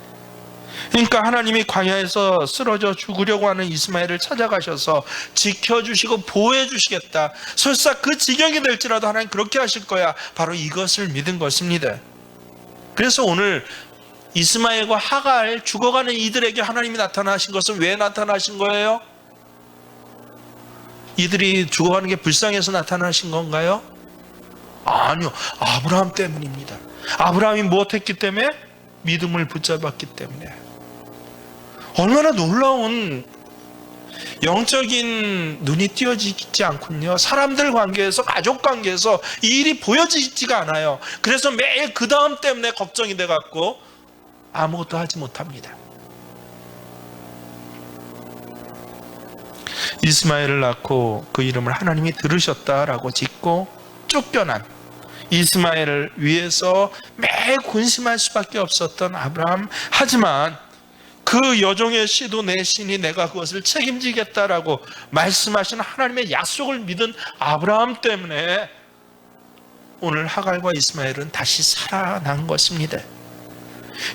그러니까 하나님이 광야에서 쓰러져 죽으려고 하는 이스마엘을 찾아가셔서 지켜주시고 보호해주시겠다, 설사 그 지경이 될지라도 하나님 그렇게 하실 거야, 바로 이것을 믿은 것입니다. 그래서 오늘 이스마엘과 하갈, 죽어가는 이들에게 하나님이 나타나신 것은 왜 나타나신 거예요? 이들이 죽어가는 게 불쌍해서 나타나신 건가요? 아니요, 아브라함 때문입니다. 아브라함이 무엇했기 때문에? 믿음을 붙잡았기 때문에. 얼마나 놀라운 영적인 눈이 띄어지지 않군요. 사람들 관계에서, 가족 관계에서 이 일이 보여지지가 않아요. 그래서 매일 그 다음 때문에 걱정이 돼갖고 아무것도 하지 못합니다. 이스마엘을 낳고 그 이름을 하나님이 들으셨다라고 짓고 쫓겨난 이스마엘을 위해서 매일 군심할 수밖에 없었던 아브라함. 하지만 그 여종의 씨도 내 신이 내가 그것을 책임지겠다라고 말씀하신 하나님의 약속을 믿은 아브라함 때문에 오늘 하갈과 이스마엘은 다시 살아난 것입니다.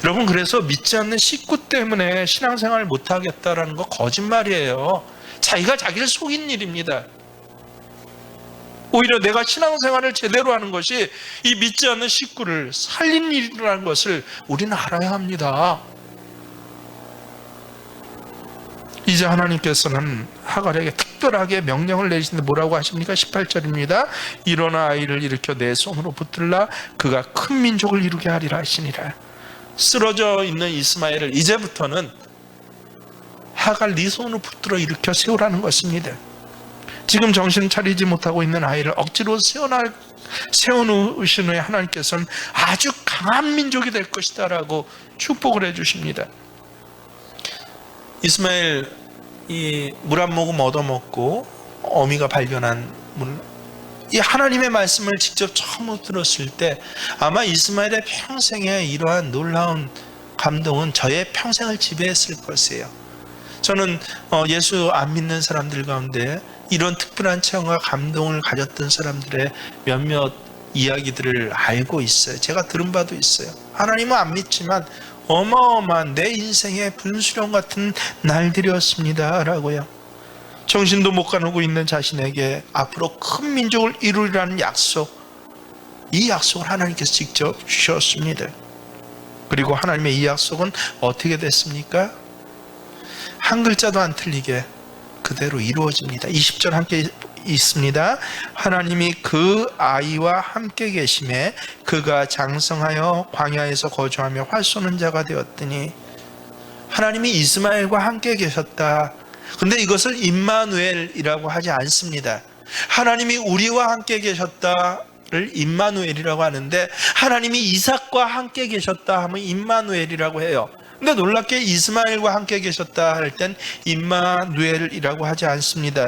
여러분, 그래서 믿지 않는 식구 때문에 신앙생활을 못하겠다라는 거 거짓말이에요. 자기가 자기를 속인 일입니다. 오히려 내가 신앙생활을 제대로 하는 것이 이 믿지 않는 식구를 살린 일이라는 것을 우리는 알아야 합니다. 이제 하나님께서는 하갈에게 특별하게 명령을 내리시는데 뭐라고 하십니까? 18절입니다. 일어나 아이를 일으켜 내 손으로 붙들라. 그가 큰 민족을 이루게 하리라 하시니라. 쓰러져 있는 이스마엘을 이제부터는 하갈 네 손으로 붙들어 일으켜 세우라는 것입니다. 지금 정신 차리지 못하고 있는 아이를 억지로 세워놓으신 후에 하나님께서는 아주 강한 민족이 될 것이다 라고 축복을 해주십니다. 이스마엘 물 한 모금 얻어먹고 어미가 발견한 이 하나님의 말씀을 직접 처음 들었을 때 아마 이스마엘의 평생에 이러한 놀라운 감동은 저의 평생을 지배했을 것이에요. 저는 예수 안 믿는 사람들 가운데 이런 특별한 체험과 감동을 가졌던 사람들의 몇몇 이야기들을 알고 있어요. 제가 들은 바도 있어요. 하나님은 안 믿지만 어마어마한 내 인생의 분수령 같은 날들이었습니다 라고요. 정신도 못 가누고 있는 자신에게 앞으로 큰 민족을 이루리라는 약속, 이 약속을 하나님께서 직접 주셨습니다. 그리고 하나님의 이 약속은 어떻게 됐습니까? 한 글자도 안 틀리게 그대로 이루어집니다. 20절 함께 있습니다. 하나님이 그 아이와 함께 계심에 그가 장성하여 광야에서 거주하며 활 쏘는 자가 되었더니, 하나님이 이스마엘과 함께 계셨다. 근데 이것을 임마누엘이라고 하지 않습니다. 하나님이 우리와 함께 계셨다를 임마누엘이라고 하는데, 하나님이 이삭과 함께 계셨다 하면 임마누엘이라고 해요. 근데 놀랍게 이스마엘과 함께 계셨다 할 땐 임마누엘이라고 하지 않습니다.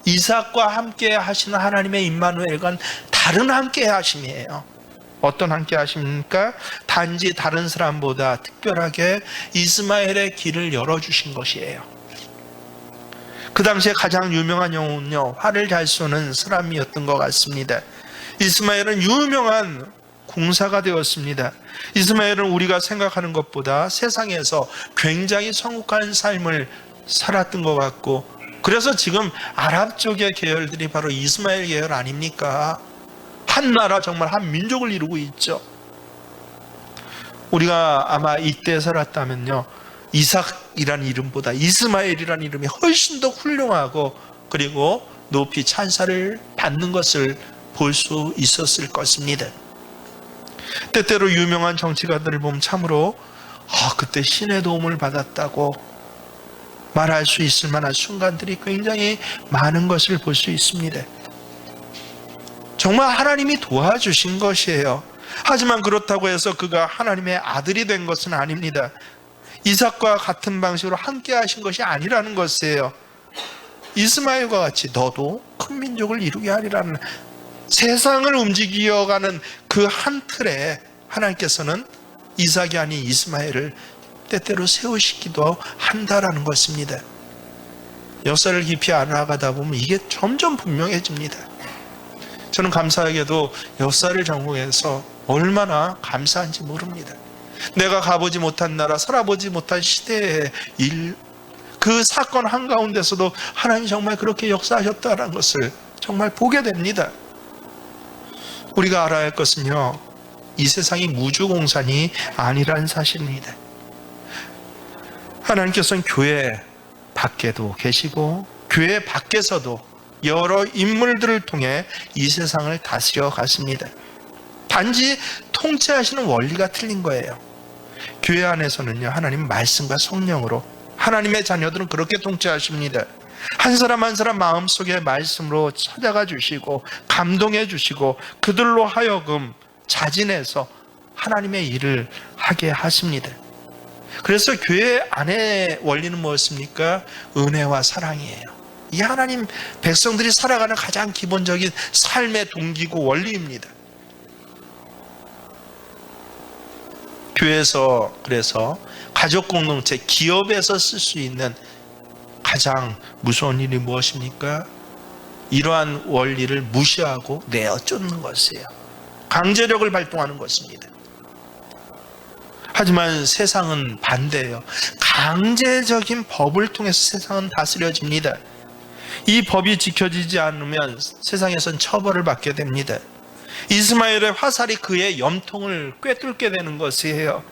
이삭과 함께 하시는 하나님의 임마누엘과는 다른 함께 하심이에요. 어떤 함께 하십니까? 단지 다른 사람보다 특별하게 이스마엘의 길을 열어주신 것이에요. 그 당시에 가장 유명한 영웅은요, 활을 잘 쏘는 사람이었던 것 같습니다. 이스마엘은 유명한 공사가 되었습니다. 이스마엘은 우리가 생각하는 것보다 세상에서 굉장히 성숙한 삶을 살았던 것 같고, 그래서 지금 아랍 쪽의 계열들이 바로 이스마엘 계열 아닙니까? 한 나라, 정말 한 민족을 이루고 있죠. 우리가 아마 이때 살았다면요, 이삭이라는 이름보다 이스마엘이라는 이름이 훨씬 더 훌륭하고, 그리고 높이 찬사를 받는 것을 볼 수 있었을 것입니다. 때때로 유명한 정치가들을 보면 참으로 그때 신의 도움을 받았다고 말할 수 있을 만한 순간들이 굉장히 많은 것을 볼 수 있습니다. 정말 하나님이 도와주신 것이에요. 하지만 그렇다고 해서 그가 하나님의 아들이 된 것은 아닙니다. 이삭과 같은 방식으로 함께 하신 것이 아니라는 것이에요. 이스마엘과 같이 너도 큰 민족을 이루게 하리라는 세상을 움직여가는 그 한 틀에 하나님께서는 이삭이 아닌 이스마엘을 때때로 세우시기도 한다라는 것입니다. 역사를 깊이 알아가다 보면 이게 점점 분명해집니다. 저는 감사하게도 역사를 전공해서 얼마나 감사한지 모릅니다. 내가 가보지 못한 나라, 살아보지 못한 시대의 일, 그 사건 한가운데서도 하나님이 정말 그렇게 역사하셨다는 것을 정말 보게 됩니다. 우리가 알아야 할 것은요, 이 세상이 무주공산이 아니라는 사실입니다. 하나님께서는 교회 밖에도 계시고 교회 밖에서도 여러 인물들을 통해 이 세상을 다스려 가십니다. 단지 통치하시는 원리가 틀린 거예요. 교회 안에서는요, 하나님 말씀과 성령으로 하나님의 자녀들은 그렇게 통치하십니다. 한 사람 한 사람 마음속에 말씀으로 찾아가 주시고 감동해 주시고 그들로 하여금 자진해서 하나님의 일을 하게 하십니다. 그래서 교회 안의 원리는 무엇입니까? 은혜와 사랑이에요. 이 하나님 백성들이 살아가는 가장 기본적인 삶의 동기고 원리입니다. 교회에서 그래서 가족 공동체, 기업에서 쓸 수 있는 가장 무서운 일이 무엇입니까? 이러한 원리를 무시하고 내어쫓는 것이에요. 강제력을 발동하는 것입니다. 하지만 세상은 반대예요. 강제적인 법을 통해서 세상은 다스려집니다. 이 법이 지켜지지 않으면 세상에선 처벌을 받게 됩니다. 이스마엘의 화살이 그의 염통을 꿰뚫게 되는 것이에요.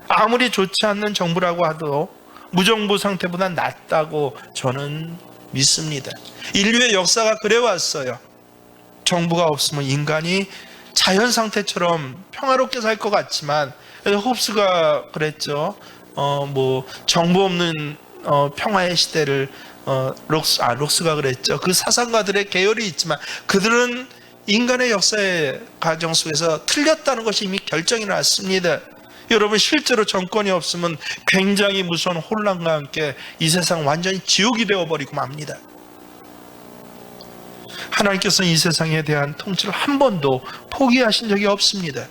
아무리 좋지 않는 정부라고 하도 무정부 상태보다 낫다고 저는 믿습니다. 인류의 역사가 그래왔어요. 정부가 없으면 인간이 자연 상태처럼 평화롭게 살 것 같지만, 홉스가 그랬죠. 정부 없는 평화의 시대를 록스가 그랬죠. 그 사상가들의 계열이 있지만 그들은 인간의 역사의 과정 속에서 틀렸다는 것이 이미 결정이 났습니다. 여러분, 실제로 정권이 없으면 굉장히 무서운 혼란과 함께 이 세상 완전히 지옥이 되어버리고 맙니다. 하나님께서는 이 세상에 대한 통치를 한 번도 포기하신 적이 없습니다.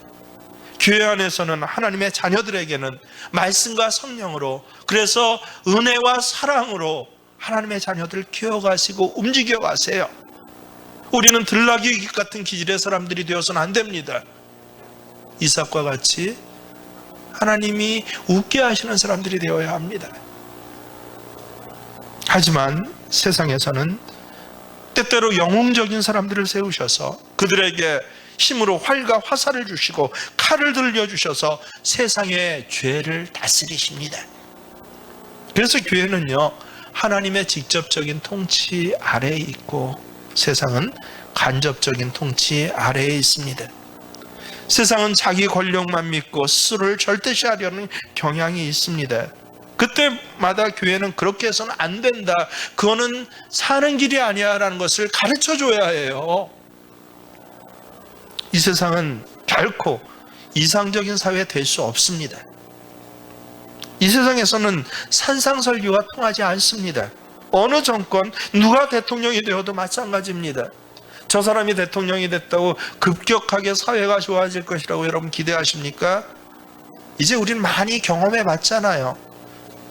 교회 안에서는 하나님의 자녀들에게는 말씀과 성령으로, 그래서 은혜와 사랑으로 하나님의 자녀들을 키워가시고 움직여가세요. 우리는 들나귀 같은 기질의 사람들이 되어서는 안 됩니다. 이삭과 같이 하나님이 웃게 하시는 사람들이 되어야 합니다. 하지만 세상에서는 때때로 영웅적인 사람들을 세우셔서 그들에게 힘으로 활과 화살을 주시고 칼을 들려주셔서 세상의 죄를 다스리십니다. 그래서 교회는요, 하나님의 직접적인 통치 아래에 있고 세상은 간접적인 통치 아래에 있습니다. 세상은 자기 권력만 믿고 스스로를 절대시하려는 경향이 있습니다. 그때마다 교회는 그렇게 해서는 안 된다, 그거는 사는 길이 아니야 라는 것을 가르쳐줘야 해요. 이 세상은 결코 이상적인 사회 될 수 없습니다. 이 세상에서는 산상설교가 통하지 않습니다. 어느 정권, 누가 대통령이 되어도 마찬가지입니다. 저 사람이 대통령이 됐다고 급격하게 사회가 좋아질 것이라고 여러분 기대하십니까? 이제 우리는 많이 경험해 봤잖아요.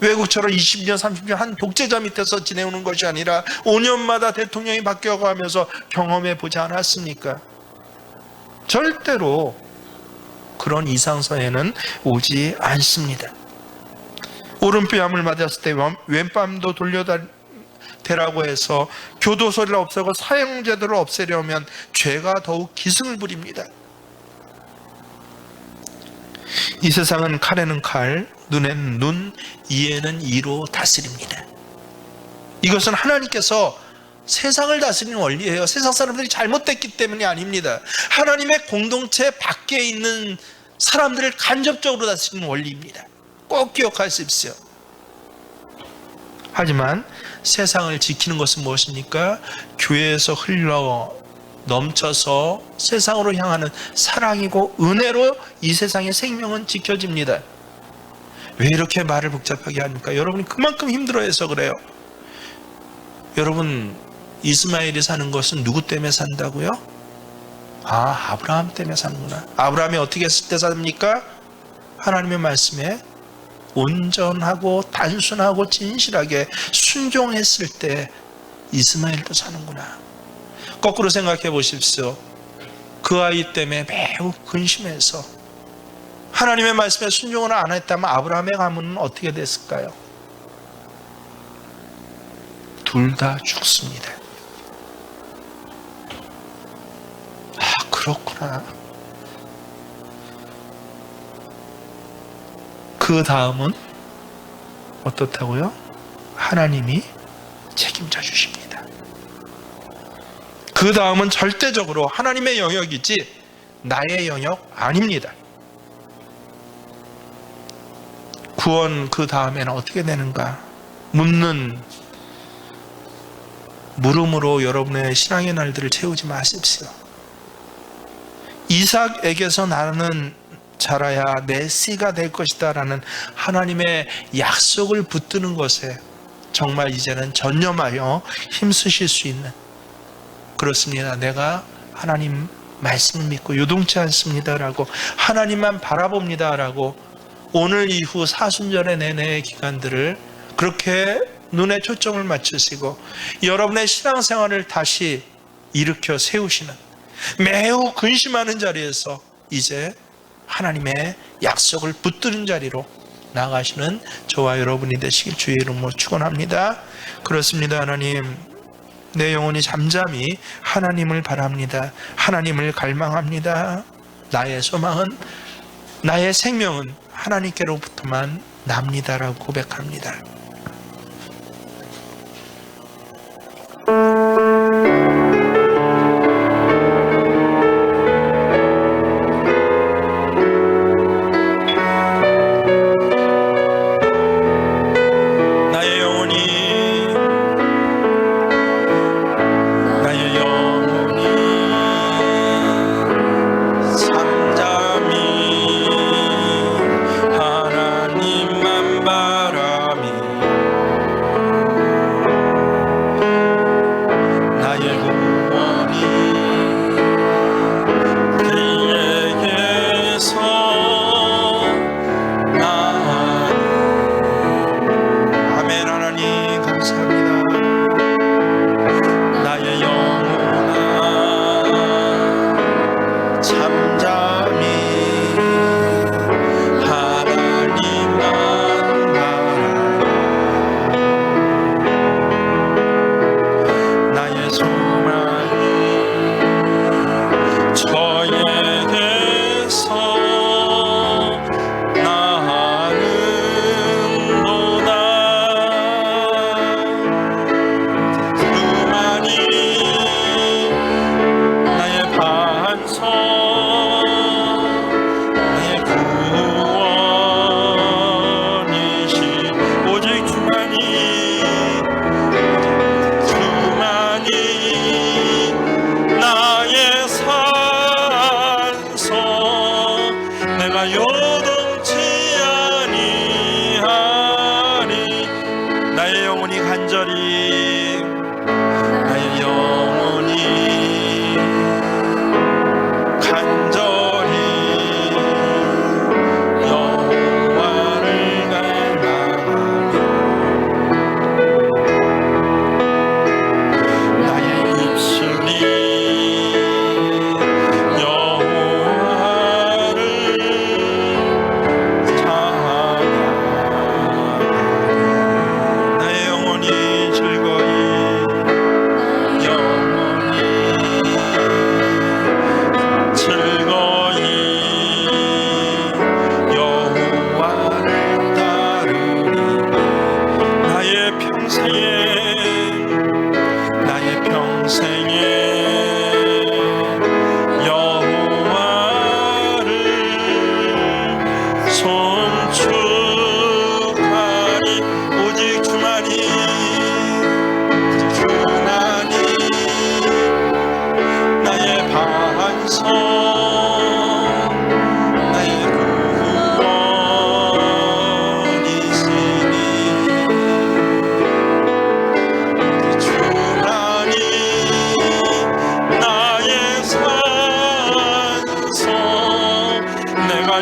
외국처럼 20년, 30년 한 독재자 밑에서 지내오는 것이 아니라 5년마다 대통령이 바뀌어가면서 경험해 보지 않았습니까? 절대로 그런 이상사회는 오지 않습니다. 오른뺨을 맞았을 때 왼뺨도 돌려대라고 해서 교도소를 없애고 사형제도를 없애려면 죄가 더욱 기승을 부립니다. 이 세상은 칼에는 칼, 눈에는 눈, 이에는 이로 다스립니다. 이것은 하나님께서 세상을 다스리는 원리예요. 세상 사람들이 잘못됐기 때문이 아닙니다. 하나님의 공동체 밖에 있는 사람들을 간접적으로 다스리는 원리입니다. 꼭 기억하십시오. 하지만 세상을 지키는 것은 무엇입니까? 교회에서 흘러 넘쳐서 세상으로 향하는 사랑이고 은혜로 이 세상의 생명은 지켜집니다. 왜 이렇게 말을 복잡하게 합니까? 여러분이 그만큼 힘들어해서 그래요. 여러분, 이스마엘이 사는 것은 누구 때문에 산다고요? 아브라함 때문에 사는구나. 아브라함이 어떻게 했을 때 삽니까? 하나님의 말씀에 온전하고 단순하고 진실하게 순종했을 때 이스마엘도 사는구나. 거꾸로 생각해 보십시오. 그 아이 때문에 매우 근심해서 하나님의 말씀에 순종을 안 했다면 아브라함의 가문은 어떻게 됐을까요? 둘 다 죽습니다. 그렇구나. 그 다음은 어떻다고요? 하나님이 책임져 주십니다. 그 다음은 절대적으로 하나님의 영역이지 나의 영역 아닙니다. 구원 그 다음에는 어떻게 되는가 묻는 물음으로 여러분의 신앙의 날들을 채우지 마십시오. 이삭에게서 나는 자라야 내 씨가 될 것이다 라는 하나님의 약속을 붙드는 것에 정말 이제는 전념하여 힘쓰실 수 있는, 그렇습니다. 내가 하나님 말씀을 믿고 요동치 않습니다 라고, 하나님만 바라봅니다 라고 오늘 이후 사순절의 내내의 기간들을 그렇게 눈에 초점을 맞추시고 여러분의 신앙생활을 다시 일으켜 세우시는, 매우 근심하는 자리에서 이제 하나님의 약속을 붙드는 자리로 나가시는 저와 여러분이 되시길 주의 이름으로 축원합니다. 그렇습니다. 하나님, 내 영혼이 잠잠히 하나님을 바랍니다. 하나님을 갈망합니다. 나의 소망은, 나의 생명은 하나님께로부터만 납니다라고 고백합니다. 하나님만 바라미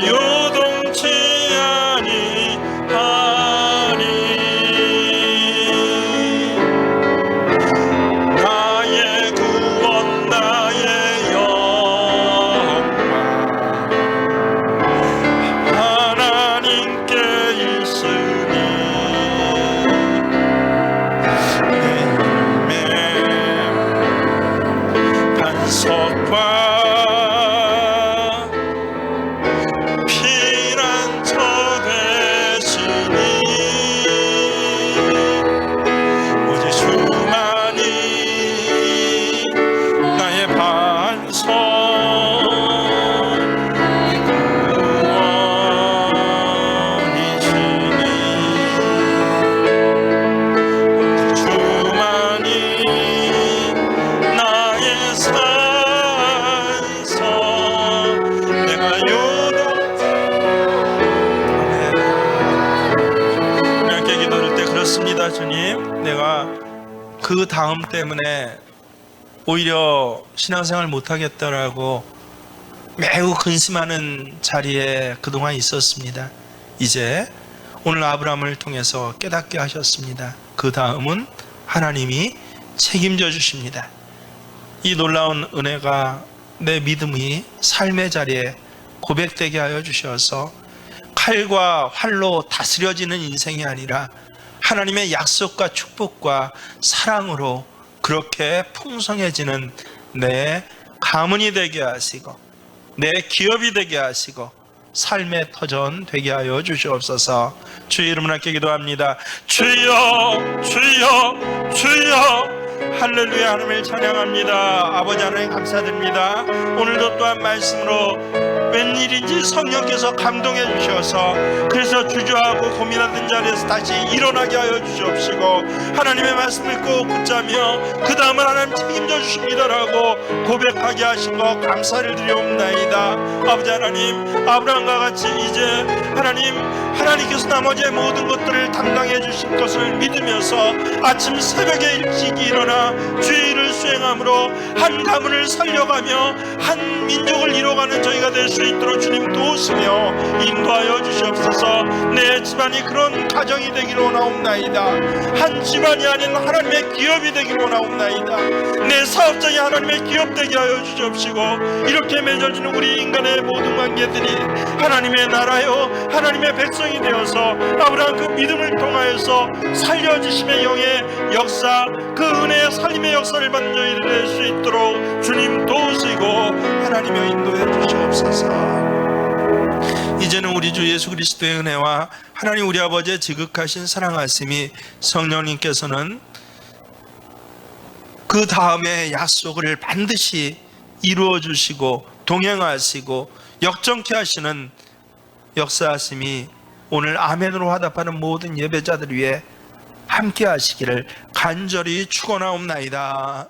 요동치 아니하니 나의 구원 나의 영광 하나님께 있으니 내 힘의 반석과 주님, 내가 그 다음 때문에 오히려 신앙생활 못하겠다라고 매우 근심하는 자리에 그동안 있었습니다. 이제 오늘 아브라함을 통해서 깨닫게 하셨습니다. 그 다음은 하나님이 책임져 주십니다. 이 놀라운 은혜가 내 믿음이 삶의 자리에 고백되게 하여 주셔서 칼과 활로 다스려지는 인생이 아니라 하나님의 약속과 축복과 사랑으로 그렇게 풍성해지는 내 가문이 되게 하시고 내 기업이 되게 하시고 삶의 터전 되게 하여 주시옵소서. 주의 이름으로 함께 기도합니다. 주여 주여 주여 할렐루야. 하나님을 찬양합니다. 아버지 하나님 감사드립니다. 오늘도 또한 말씀으로 웬일인지 성령께서 감동해 주셔서 그래서 주저하고 고민하던 자리에서 다시 일어나게 하여 주시옵시고 하나님의 말씀을 꼭 붙잡며 그 다음은 하나님 책임져 주십니다라고 고백하게 하신 것 감사를 드리옵나이다. 아버지 하나님, 아브라함과 같이 이제 하나님께서 나머지의 모든 것들을 담당해 주실 것을 믿으면서 아침 새벽에 일찍 일어나 주의 일을 수행함으로 한 가문을 살려가며 한 민족을 이뤄가는 저희가 될 수 있도록 주님 도우시며 인도하여 주시옵소서. 내 집안이 그런 가정이 되기로 원하옵나이다. 한 집안이 아닌 하나님의 기업이 되기로 원하옵나이다. 내 사업장이 하나님의 기업 되게 하여 주시옵시고 이렇게 맺어지는 우리 인간의 모든 관계들이 하나님의 나라요 하나님의 백성이 되어서 아브라함 그 믿음을 통하여서 살려주심의 영의 역사, 그 은혜의 살림의 역사를 받는 저희들 될 수 있도록 주님 도우시고 하나님의 인도해 주시옵소서. 이제는 우리 주 예수 그리스도의 은혜와 하나님 우리 아버지의 지극하신 사랑하심이 성령님께서는 그 다음에 약속을 반드시 이루어 주시고 동행하시고 역정케 하시는 역사하심이 오늘 아멘으로 화답하는 모든 예배자들 위해 함께 하시기를 간절히 축원하옵나이다.